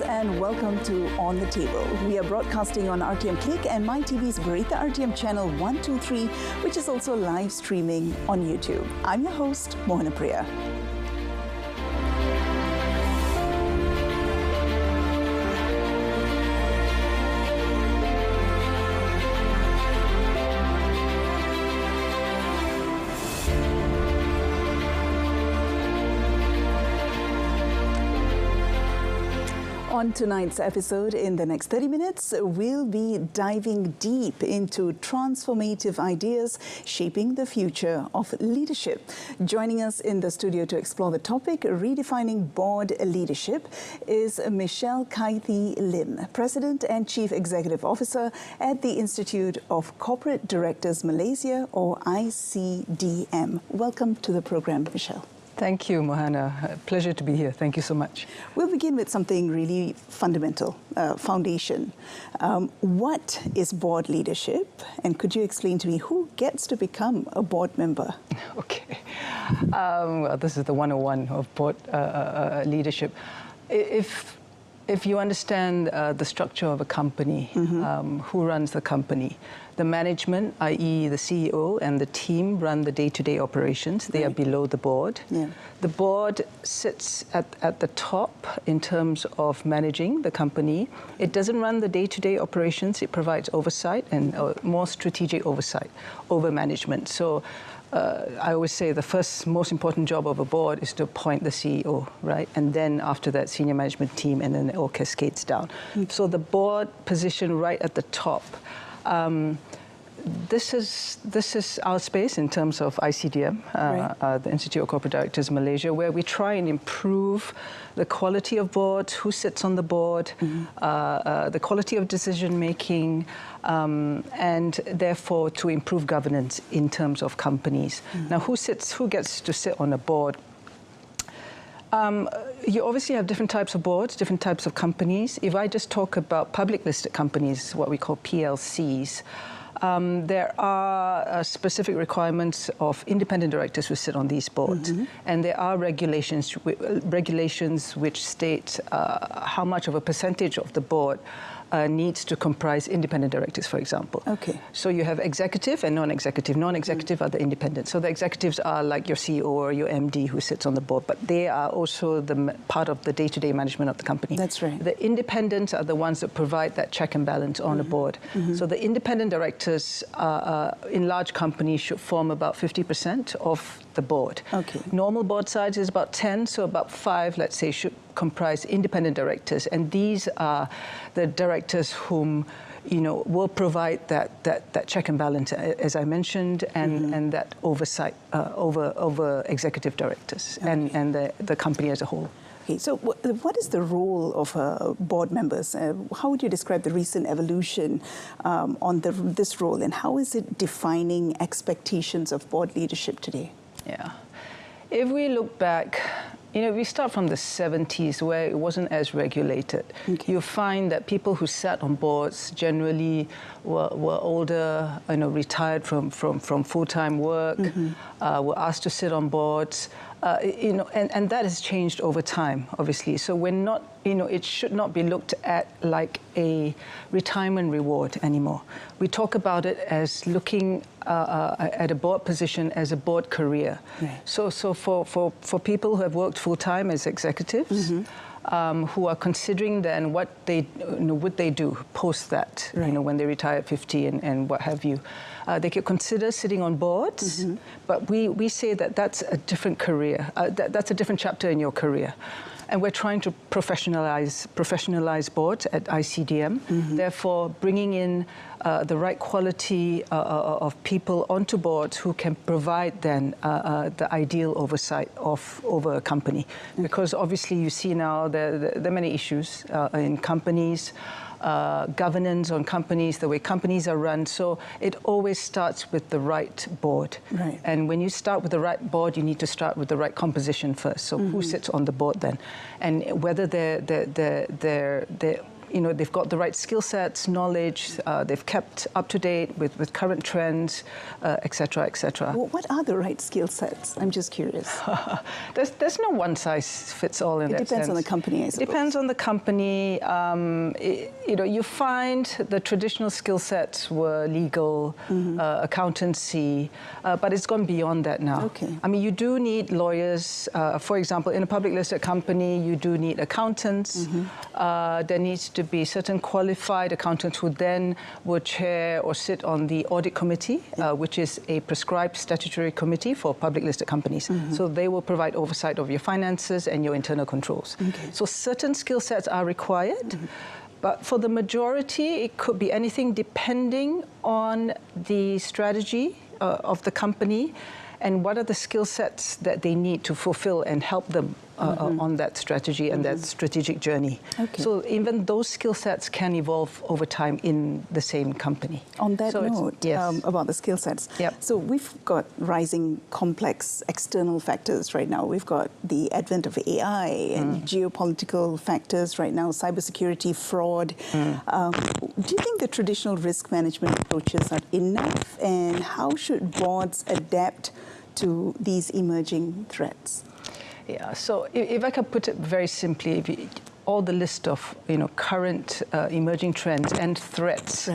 and welcome to On the Table. We are broadcasting on RTM Click and MyTV's Berita RTM channel 123, which is also live streaming on YouTube. I'm your host, Mohana Priya. On tonight's episode, in the next 30 minutes, we'll be diving deep into transformative ideas shaping the future of leadership. Joining us in the studio to explore the topic, Redefining Board Leadership, is Michelle Kaithi Lim, President and Chief Executive Officer at the Institute of Corporate Directors Malaysia, or ICDM. Welcome to the program, Michelle. Thank you, Mohana. Pleasure to be here. Thank you so much. We'll begin with something really fundamental, foundation. What is board leadership? And could you explain to me who gets to become a board member? Okay. Well, this is the 101 of board leadership. If you understand the structure of a company, who runs the company, the management, i.e. the CEO and the team, run the day-to-day operations. They are below the board. Yeah. The board sits at the top in terms of managing the company. It doesn't run the day-to-day operations. It provides oversight and more strategic oversight over management. So I always say the first most important job of a board is to appoint the CEO, right? And then after that, senior management team, and then it all cascades down. So the board position right at the top. This is our space in terms of ICDM, the Institute of Corporate Directors Malaysia, where we try and improve the quality of boards, who sits on the board, the quality of decision making, and therefore to improve governance in terms of companies. Now, who gets to sit on a board? You obviously have different types of boards, different types of companies. If I just talk about public listed companies, what we call PLCs, there are specific requirements of independent directors who sit on these boards, and there are regulations which state how much of a percentage of the board needs to comprise independent directors, for example. Okay. So you have executive and non-executive. Non-executive are the independent. So the executives are like your CEO or your MD who sits on the board, but they are also the part of the day-to-day management of the company. That's right. The independents are the ones that provide that check and balance on the board. So the independent directors in large companies should form about 50% of the board. Okay. Normal board size is about 10, so about 5, let's say, should comprise independent directors, and these are the directors whom will provide that check and balance, as I mentioned, and that oversight over executive directors and the company as a whole. Okay, so what is the role of board members? How would you describe the recent evolution on this role, and how is it defining expectations of board leadership today? Yeah, if we look back, we start from the 70s where it wasn't as regulated. Okay. You find that people who sat on boards generally were older, retired from full-time work, were asked to sit on boards, and that has changed over time, obviously. So we're not, it should not be looked at like a retirement reward anymore. We talk about it as looking at a board position as a board career. Right. So for people who have worked full-time as executives, who are considering then what they would they do post that, when they retire at 50 and what have you. They could consider sitting on boards, but we say that that's a different career. That's a different chapter in your career. And we're trying to professionalize boards at ICDM, therefore bringing in the right quality of people onto boards who can provide then the ideal oversight over a company. Because obviously you see now there are many issues in companies, governance on companies, the way companies are run. So it always starts with the right board. Right. And when you start with the right board, you need to start with the right composition first. So who sits on the board then? And whether they're they've got the right skill sets, knowledge, they've kept up to date with current trends, etc., etc. Well, what are the right skill sets? I'm just curious. There's no one size fits all in that sense. It depends on the company, I suppose. It depends on the company. You find the traditional skill sets were legal, accountancy, but it's gone beyond that now. Okay. I mean, you do need lawyers. For example, in a public listed company, you do need accountants. There needs to be certain qualified accountants who then would chair or sit on the audit committee, which is a prescribed statutory committee for public listed companies. So they will provide oversight of your finances and your internal controls. Okay. So certain skill sets are required. But for the majority, it could be anything depending on the strategy of the company and what are the skill sets that they need to fulfill and help them on that strategy and that strategic journey. Okay. So even those skill sets can evolve over time in the same company. On that note, about the skill sets, so we've got rising complex external factors right now. We've got the advent of AI and geopolitical factors right now, cybersecurity, fraud. Do you think the traditional risk management approaches are enough, and how should boards adapt to these emerging threats? Yeah, so if I could put it very simply, all the list of current emerging trends and threats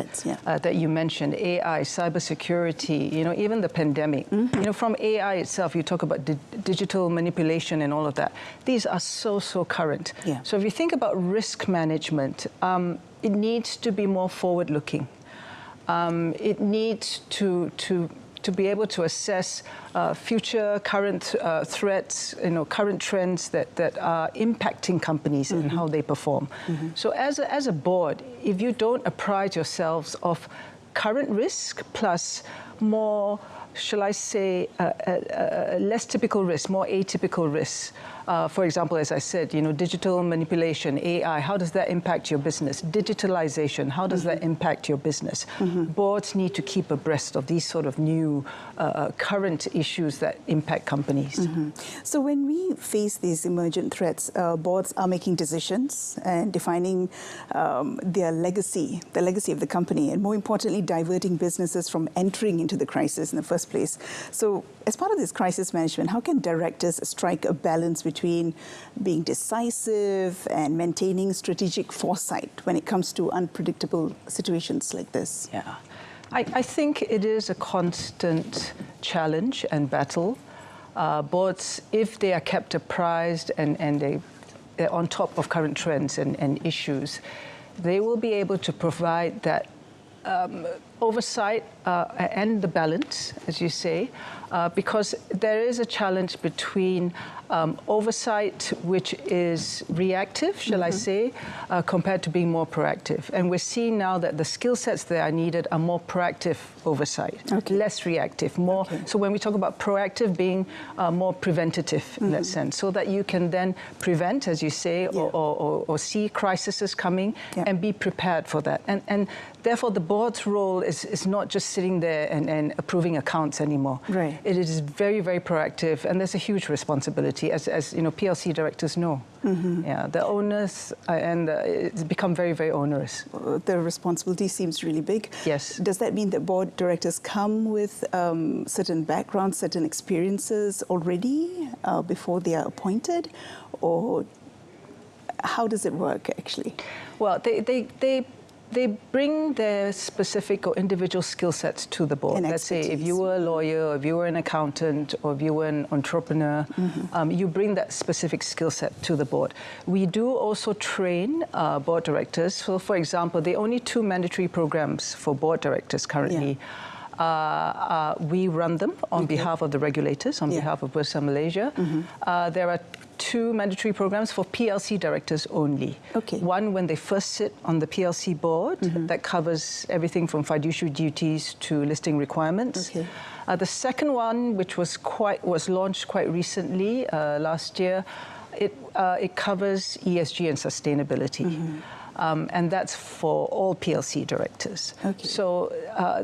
that you mentioned, AI, cybersecurity, even the pandemic. From AI itself, you talk about digital manipulation and all of that. These are so current. Yeah. So if you think about risk management, it needs to be more forward-looking. It needs to be able to assess future current threats, current trends that are impacting companies and how they perform. So as a board, if you don't apprise yourselves of current risk plus more, shall I say, less typical risks, more atypical risks. For example, as I said, digital manipulation, AI, how does that impact your business? Digitalization, how does that impact your business? Boards need to keep abreast of these sort of new current issues that impact companies. So when we face these emergent threats, boards are making decisions and defining their legacy, the legacy of the company, and more importantly, diverting businesses from entering into the crisis in the first place. So as part of this crisis management, how can directors strike a balance between being decisive and maintaining strategic foresight when it comes to unpredictable situations like this? Yeah, I think it is a constant challenge and battle. Boards, if they are kept apprised and they're on top of current trends and issues, they will be able to provide that oversight and the balance, as you say, because there is a challenge between oversight, which is reactive, shall I say, compared to being more proactive. And we're seeing now that the skill sets that are needed are more proactive oversight, less reactive, more. So when we talk about proactive, being more preventative in that sense, so that you can then prevent, as you say, or see crises coming and be prepared for that. And therefore, the board's role is not just sitting there and approving accounts anymore. Right. It is very, very proactive, and there's a huge responsibility, as PLC directors know. Yeah, the owners, and it's become very, very onerous. The responsibility seems really big. Yes. Does that mean that board directors come with certain backgrounds, certain experiences already before they are appointed, or how does it work actually? Well, they bring their specific or individual skill sets to the board. Let's say if you were a lawyer, or if you were an accountant, or if you were an entrepreneur, you bring that specific skill set to the board. We do also train board directors. So, for example, there are only 2 mandatory programs for board directors currently. We run them on behalf of the regulators, on behalf of Bersama Malaysia. There are 2 mandatory programs for PLC directors only. One when they first sit on the PLC board, that covers everything from fiduciary duties to listing requirements. The second one, which was launched quite recently, last year, it covers ESG and sustainability. And that's for all PLC directors. So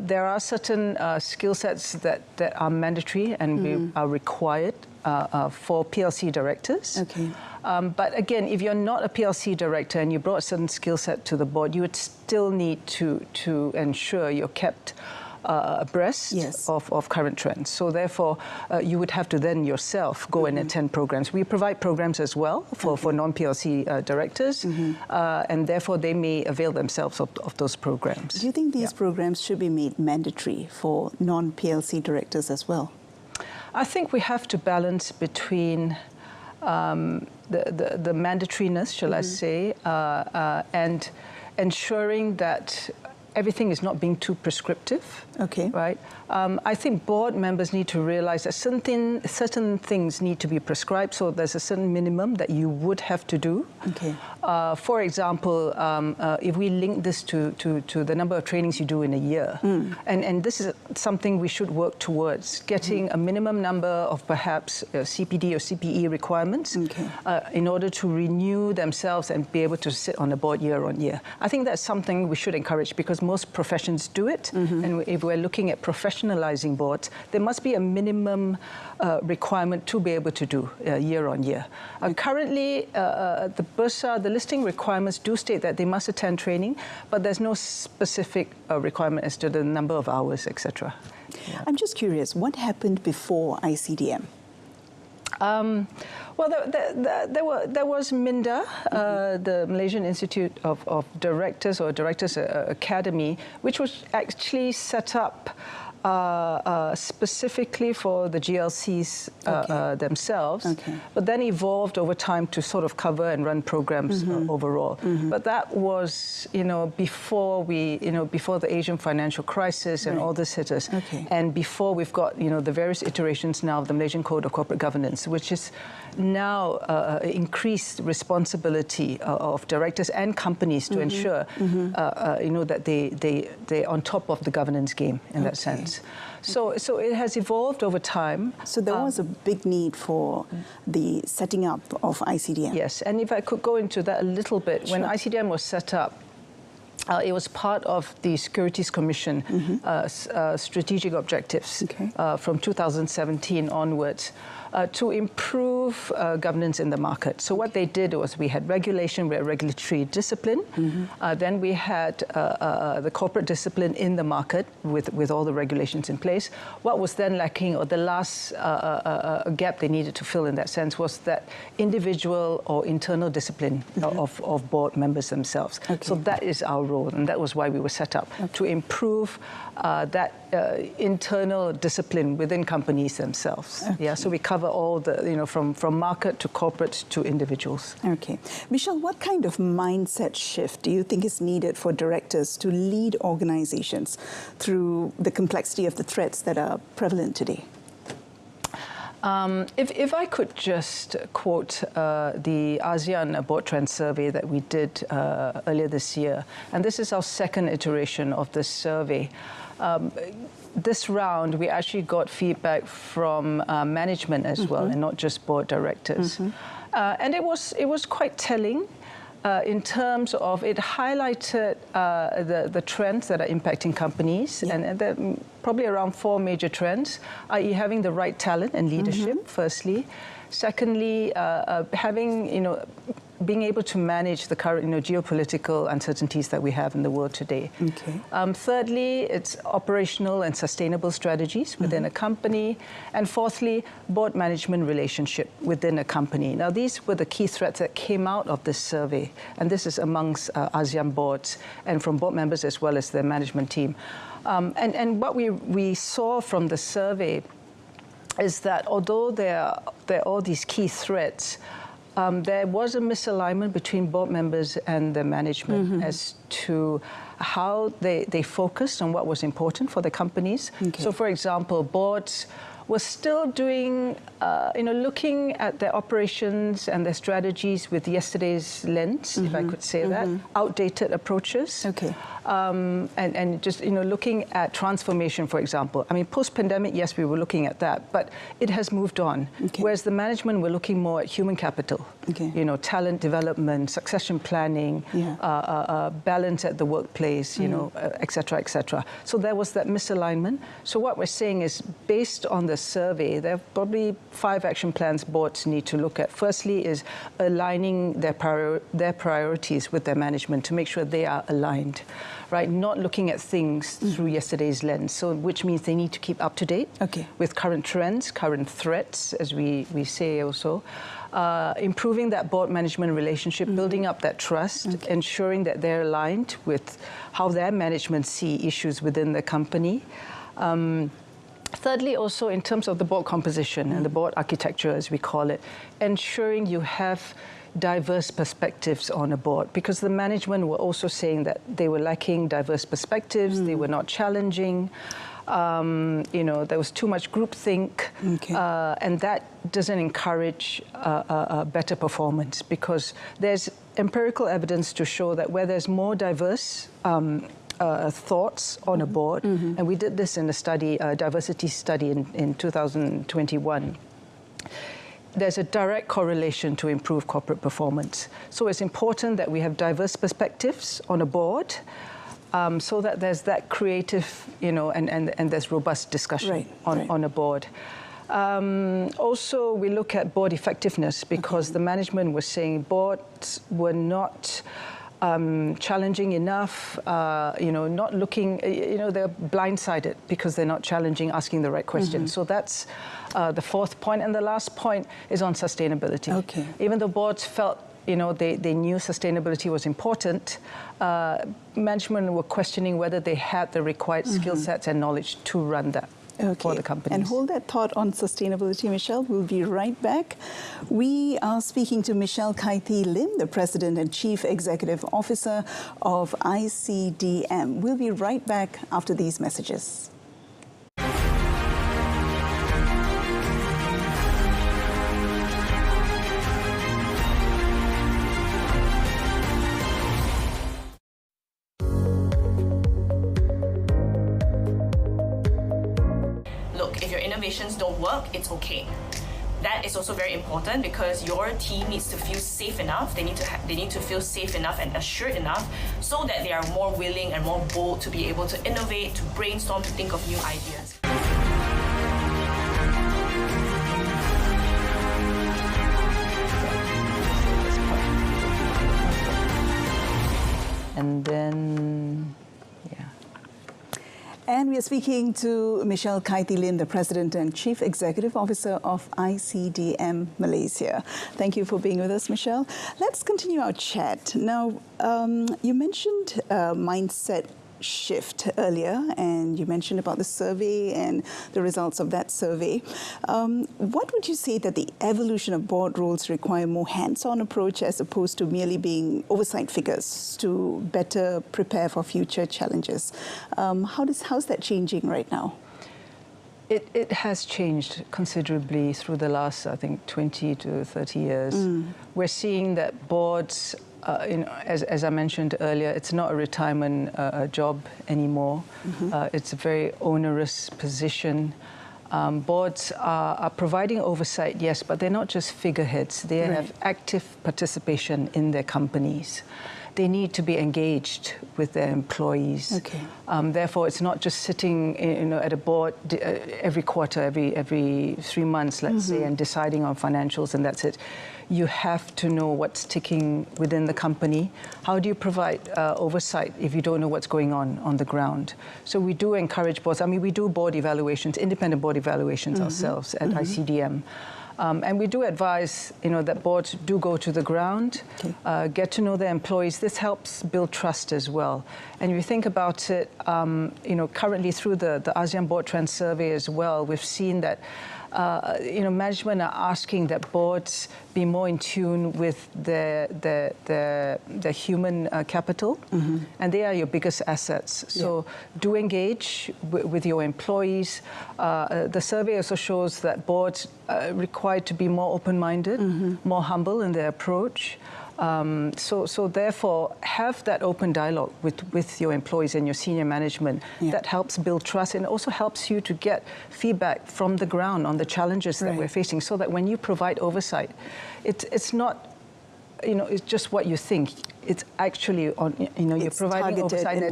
there are certain skill sets that are mandatory and we are required for PLC directors. Okay. But again, if you're not a PLC director and you brought a certain skill set to the board, you would still need to ensure you're kept abreast of current trends. So therefore, you would have to then yourself go and attend programs. We provide programs as well for non-PLC directors, and therefore they may avail themselves of those programs. Do you think these programs should be made mandatory for non-PLC directors as well? I think we have to balance between the mandatoriness, shall I say, and ensuring that everything is not being too prescriptive. Okay. Right? I think board members need to realize that certain things need to be prescribed, so there's a certain minimum that you would have to do. Okay. For example, if we link this to the number of trainings you do in a year, and this is something we should work towards, getting a minimum number of perhaps CPD or CPE requirements in order to renew themselves and be able to sit on the board year on year. I think that's something we should encourage because most professions do it, and if we're looking at professionalizing boards, there must be a minimum requirement to be able to do year on year. Currently, the Bursa, the listing requirements do state that they must attend training, but there's no specific requirement as to the number of hours, etc. Yeah. I'm just curious, what happened before ICDM? Well, there was MINDA, the Malaysian Institute of Directors or Directors Academy, which was actually set up specifically for the GLCs themselves, but then evolved over time to sort of cover and run programs overall. But that was, before before the Asian financial crisis and all this hit us, and before we've got, the various iterations now of the Malaysian Code of Corporate Governance, which is now increased responsibility of directors and companies to ensure, that they're on top of the governance game in that sense. So it has evolved over time. So there was a big need for the setting up of ICDM. Yes, and if I could go into that a little bit, when ICDM was set up, it was part of the Securities Commission strategic objectives from 2017 onwards. To improve governance in the market. So what they did was we had regulation, we had regulatory discipline, then we had the corporate discipline in the market with all the regulations in place. What was then lacking, or the last gap they needed to fill in that sense, was that individual or internal discipline of board members themselves. So that is our role, and that was why we were set up, to improve that internal discipline within companies themselves. Yeah, so we cover all the, from market to corporate to individuals. Okay. Michelle, what kind of mindset shift do you think is needed for directors to lead organizations through the complexity of the threats that are prevalent today? If I could just quote the ASEAN Board Trend Survey that we did earlier this year, and this is our second iteration of this survey. This round, we actually got feedback from management as well, and not just board directors. And it was quite telling in terms of it highlighted the trends that are impacting companies, and there are probably around 4 major trends, i.e. having the right talent and leadership, firstly. Secondly, being able to manage the current geopolitical uncertainties that we have in the world today. Thirdly, it's operational and sustainable strategies within a company. And fourthly, board management relationship within a company. Now, these were the key threats that came out of this survey. And this is amongst ASEAN boards and from board members as well as their management team. And what we saw from the survey is that although there are all these key threats, there was a misalignment between board members and the management as to how they focused on what was important for the companies. So, for example, boards were still doing, looking at their operations and their strategies with yesterday's lens, if I could say that, outdated approaches. And just, looking at transformation, for example. I mean, post-pandemic, yes, we were looking at that, but it has moved on. Whereas the management were looking more at human capital, talent development, succession planning, balance at the workplace, et cetera, et cetera. So there was that misalignment. So what we're saying is, based on the survey, there are probably 5 action plans boards need to look at. Firstly is aligning their priorities with their management to make sure they are aligned, right? Not looking at things through yesterday's lens, so which means they need to keep up to date with current trends, current threats, as we say also. Improving that board management relationship, building up that trust, ensuring that they're aligned with how their management see issues within the company. Thirdly, also in terms of the board composition and the board architecture, as we call it, ensuring you have diverse perspectives on a board, because the management were also saying that they were lacking diverse perspectives, they were not challenging. You know, there was too much groupthink, and that doesn't encourage better performance, because there's empirical evidence to show that where there's more diverse thoughts on a board, and we did this in a study, a diversity study in 2021, there's a direct correlation to improved corporate performance. So it's important that we have diverse perspectives on a board, so that there's that creative, you know, and there's robust discussion on a board. Also, we look at board effectiveness, because the management was saying boards were not challenging enough, you know, not looking, you know, they're blindsided because they're not challenging, asking the right questions. So that's the 4th point. And the last point is on sustainability. Even though boards felt, you know, they knew sustainability was important, management were questioning whether they had the required skill sets and knowledge to run that for the companies. And hold that thought on sustainability, Michelle. We'll be right back. We are speaking to Michelle Kaithi Lim, the President and Chief Executive Officer of ICDM. We'll be right back after these messages. Don't work, it's okay. That is also very important, because your team needs to feel safe enough. They need to feel safe enough and assured enough, so that they are more willing and more bold to be able to innovate, to brainstorm, to think of new ideas. And then, And we are speaking to Michelle Kaithi Lim, the President and Chief Executive Officer of ICDM Malaysia. Thank you for being with us, Michelle. Let's continue our chat. Now, you mentioned mindset shift earlier, and you mentioned about the survey and the results of that survey. What would you say that the evolution of board roles require more hands-on approach as opposed to merely being oversight figures to better prepare for future challenges? How's that changing right now? It has changed considerably through the last, I think, 20 to 30 years. We're seeing that boards, you know, as I mentioned earlier, it's not a retirement job anymore. It's a very onerous position. Boards are providing oversight, yes, but they're not just figureheads. They have active participation in their companies. They need to be engaged with their employees. Therefore, it's not just sitting, you know, at a board every quarter, every 3 months, let's say, and deciding on financials, and that's it. You have to know what's ticking within the company. How do you provide oversight if you don't know what's going on the ground? So we do encourage boards. I mean, we do board evaluations, independent board evaluations ourselves at ICDM. And we do advise, you know, that boards do go to the ground, get to know their employees. This helps build trust as well. And if you think about it, you know, currently through the ASEAN Board Trend Survey as well, we've seen that, you know, management are asking that boards be more in tune with the human capital, and they are your biggest assets. So do engage with your employees. The survey also shows that boards are required to be more open-minded, more humble in their approach. So therefore, have that open dialogue with your employees and your senior management. That helps build trust, and also helps you to get feedback from the ground on the challenges that we're facing, so that when you provide oversight, it's not it's just what you think. It's actually on, you're providing oversight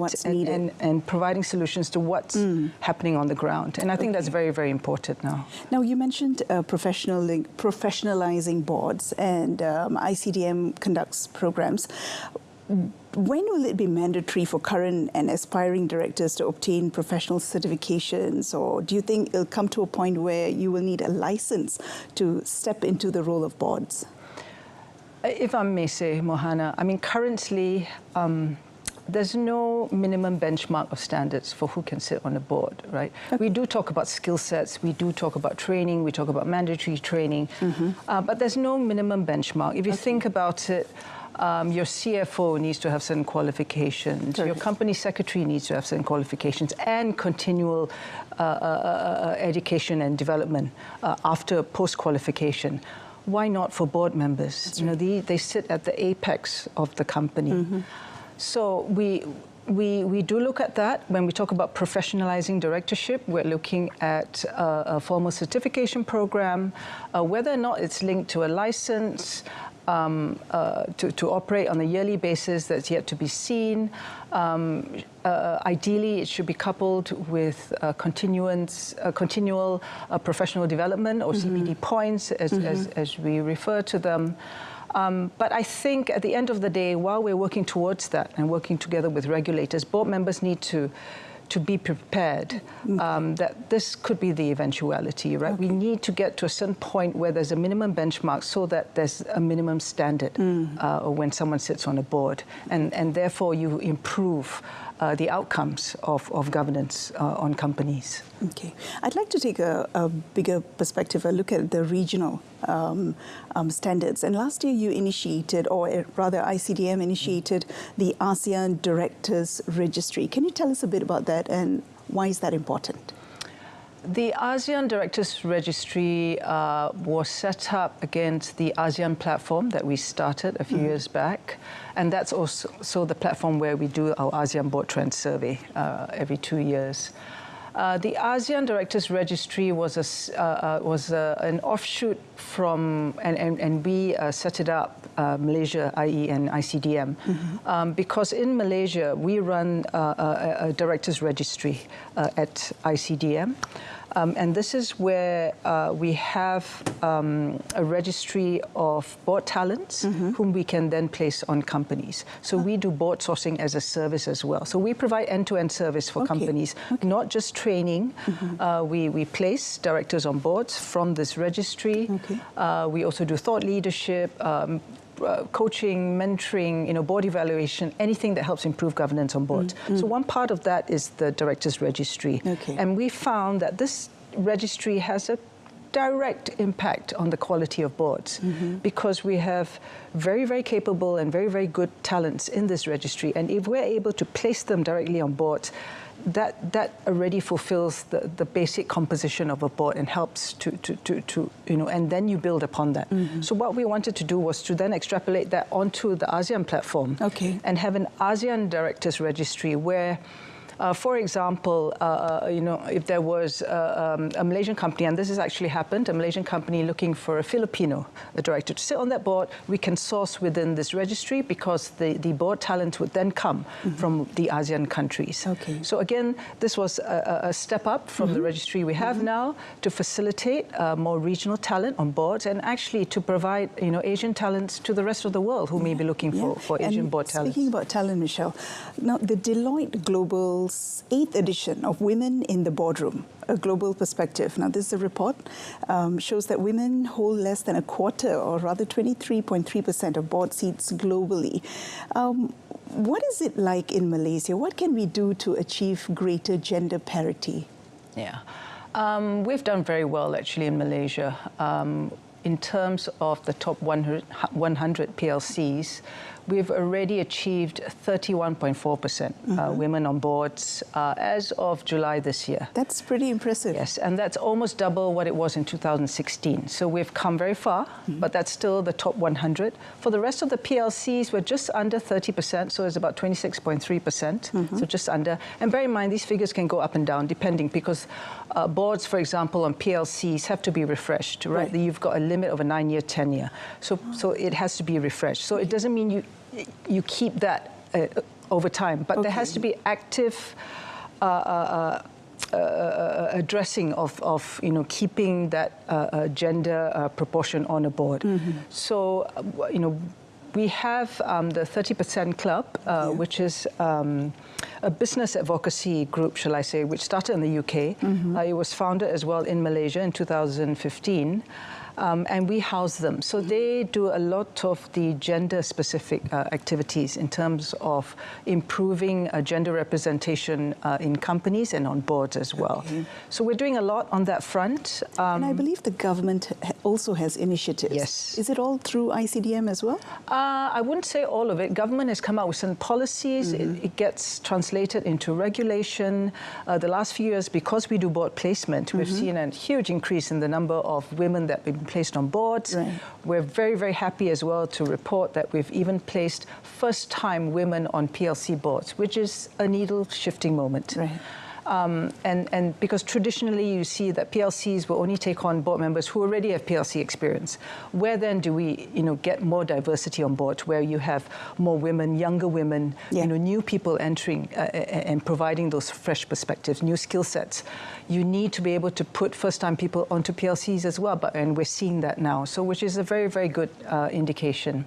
and providing solutions to what's happening on the ground. And I think that's very, very important now. Now, you mentioned professionalizing boards, and ICDM conducts programs. When will it be mandatory for current and aspiring directors to obtain professional certifications, or do you think it'll come to a point where you will need a license to step into the role of boards? If I may say, Mohana, I mean, currently, there's no minimum benchmark of standards for who can sit on a board, right? Okay. We do talk about skill sets, we do talk about training, we talk about mandatory training, but there's no minimum benchmark. If you think about it, your CFO needs to have certain qualifications, your company secretary needs to have certain qualifications, and continual education and development after post-qualification. Why not for board members? They sit at the apex of the company. So we do look at that. When we talk about professionalizing directorship, we're looking at a formal certification program, whether or not it's linked to a license, to operate on a yearly basis, that's yet to be seen. Ideally, it should be coupled with continual professional development, or CPD points, as we refer to them. But I think at the end of the day, while we're working towards that and working together with regulators, board members need to be prepared that this could be the eventuality, right? Okay. We need to get to a certain point where there's a minimum benchmark so that there's a minimum standard when someone sits on a board. And therefore, you improve the outcomes of governance on companies. Okay. I'd like to take a bigger perspective, a look at the regional standards. And last year you initiated, or rather ICDM initiated, the ASEAN Directors Registry. Can you tell us a bit about that, and why is that important? The ASEAN Directors Registry was set up against the ASEAN platform that we started a few years back, and that's also the platform where we do our ASEAN Board Trend Survey every 2 years. The ASEAN Directors Registry was an offshoot from, and we set it up, Malaysia, i.e. and ICDM, because in Malaysia we run a Directors Registry at ICDM. And this is where we have a registry of board talents whom we can then place on companies. So we do board sourcing as a service as well. So we provide end-to-end service for companies, not just training. We place directors on boards from this registry. We also do thought leadership, coaching, mentoring, board evaluation, anything that helps improve governance on boards. So one part of that is the Directors Registry. And we found that this registry has a direct impact on the quality of boards because we have very, very capable and very, very good talents in this registry. And if we're able to place them directly on boards, that already fulfills the basic composition of a board and helps to and then you build upon that. So what we wanted to do was to then extrapolate that onto the ASEAN platform and have an ASEAN Directors Registry where, for example, if there was a Malaysian company, and this has actually happened, a Malaysian company looking for a Filipino director to sit on that board, we can source within this registry because the board talent would then come from the ASEAN countries. So again, this was a step up from the registry we have now to facilitate more regional talent on boards and actually to provide Asian talents to the rest of the world who may be looking for Asian board talent. Speaking about talent, Michelle, now the Deloitte Global 8th edition of Women in the Boardroom, a Global Perspective. Now, this is a report, shows that women hold less than a quarter, or rather 23.3% of board seats globally. What is it like in Malaysia? What can we do to achieve greater gender parity? Yeah, we've done very well actually in Malaysia. In terms of the top 100 PLCs, we've already achieved 31.4% women on boards as of July this year. That's pretty impressive. Yes, and that's almost double what it was in 2016. So we've come very far, but that's still the top 100. For the rest of the PLCs, we're just under 30%, so it's about 26.3%, so just under. And bear in mind, these figures can go up and down depending, because boards, for example, on PLCs have to be refreshed, right? You've got a limit of a 9-year tenure. So it has to be refreshed. So it doesn't mean you keep that over time, but there has to be active addressing of keeping that gender proportion on a board. So we have the 30% Club, which is a business advocacy group, shall I say, which started in the UK. It was founded as well in Malaysia in 2015. And we house them. So they do a lot of the gender-specific activities in terms of improving gender representation in companies and on boards as well. So we're doing a lot on that front. And I believe the government also has initiatives. Yes. Is it all through ICDM as well? I wouldn't say all of it. Government has come out with some policies. It gets translated into regulation. The last few years, because we do board placement, we've seen a huge increase in the number of women that have been placed on boards. We're very, very happy as well to report that we've even placed first-time women on PLC boards, which is a needle-shifting moment. And because traditionally you see that PLCs will only take on board members who already have PLC experience. Where then do we, get more diversity on board, where you have more women, younger women, new people entering and providing those fresh perspectives, new skill sets? You need to be able to put first-time people onto PLCs as well, and we're seeing that now. So, which is a very, very good indication.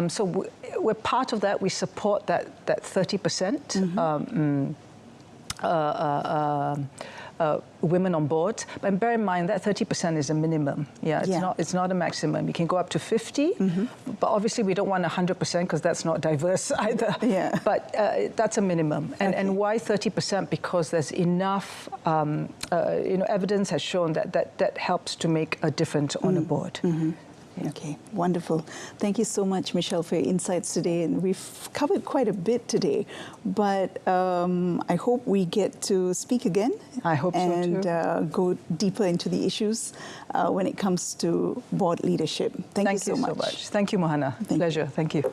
So we're part of that. We support that 30%. Women on board, but bear in mind that 30% is a minimum. It's not a maximum. You can go up to 50, but obviously we don't want 100% because that's not diverse either. But that's a minimum. And why 30%? Because there's enough, evidence has shown that helps to make a difference on a board. Okay, wonderful. Thank you so much, Michelle, for your insights today. And we've covered quite a bit today, but I hope we get to speak again. I hope so too. And go deeper into the issues when it comes to board leadership. Thank you so much. Thank you, Mohana. Pleasure. Thank you.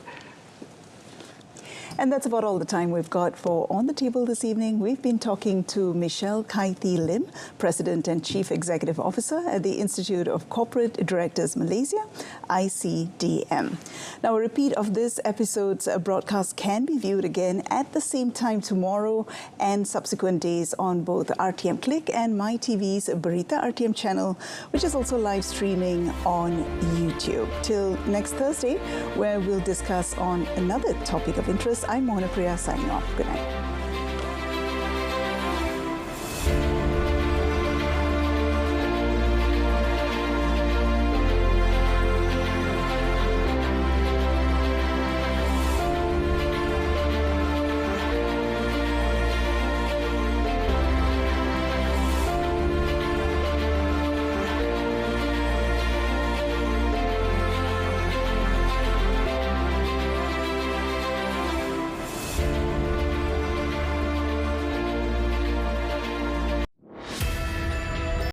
And that's about all the time we've got for On the Table this evening. We've been talking to Michelle Kaiti Lim, President and Chief Executive Officer at the Institute of Corporate Directors Malaysia, ICDM. Now, a repeat of this episode's broadcast can be viewed again at the same time tomorrow and subsequent days on both RTM Click and MyTV's Berita RTM channel, which is also live streaming on YouTube. Till next Thursday, where we'll discuss on another topic of interest. I'm Mohana Priya signing off. Good night.